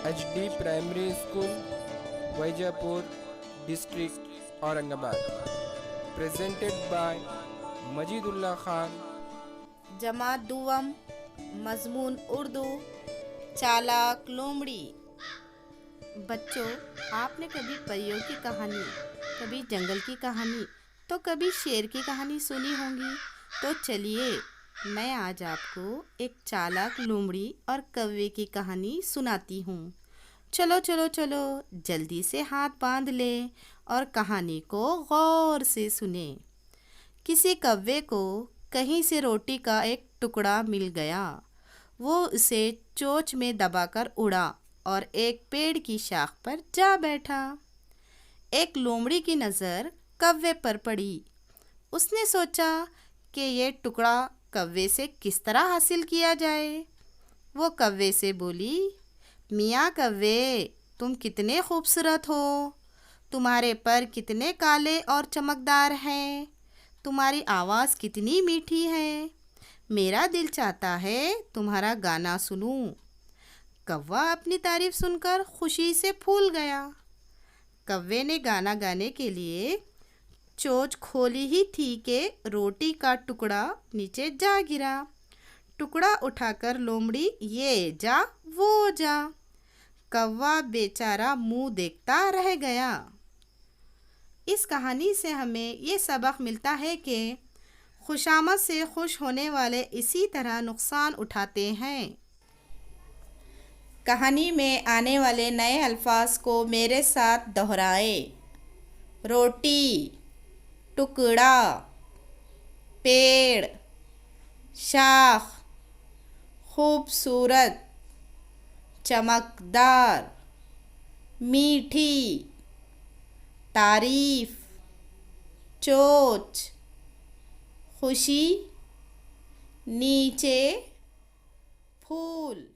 HD primary school, Vaijapur district, Aurangabad. Presented by Majidullah Khan. जमात दुवम, मजमून उर्दू, चालाक लोमड़ी। बच्चों, आपने कभी परियों की कहानी, कभी जंगल की कहानी, तो कभी शेर की कहानी सुनी होंगी। तो चलिए, मैं आज आपको एक चालाक लोमड़ी और कौवे की कहानी सुनाती हूँ। चलो चलो चलो, जल्दी से हाथ बांध लें और कहानी को गौर से सुने। किसी कौवे को कहीं से रोटी का एक टुकड़ा मिल गया। वो उसे चोंच में दबाकर उड़ा और एक पेड़ की शाख पर जा बैठा। एक लोमड़ी की नज़र कौवे पर पड़ी। उसने सोचा कि ये टुकड़ा कौवे से किस तरह हासिल किया जाए। वो कौवे से बोली, मियाँ कौवे, तुम कितने खूबसूरत हो। तुम्हारे पर कितने काले और चमकदार हैं। तुम्हारी आवाज़ कितनी मीठी है। मेरा दिल चाहता है तुम्हारा गाना सुनूं। कौवा अपनी तारीफ सुनकर खुशी से फूल गया। कौवे ने गाना गाने के लिए चोंच खोली ही थी कि रोटी का टुकड़ा नीचे जा गिरा। टुकड़ा उठाकर लोमड़ी ये जा वो जा। कौवा बेचारा मुंह देखता रह गया। इस कहानी से हमें ये सबक मिलता है कि खुशामद से खुश होने वाले इसी तरह नुकसान उठाते हैं। कहानी में आने वाले नए अल्फाज को मेरे साथ दोहराए। रोटी, टुकड़ा, पेड़, शाख, खूबसूरत, चमकदार, मीठी, तारीफ, चोंच, खुशी, नीचे, फूल।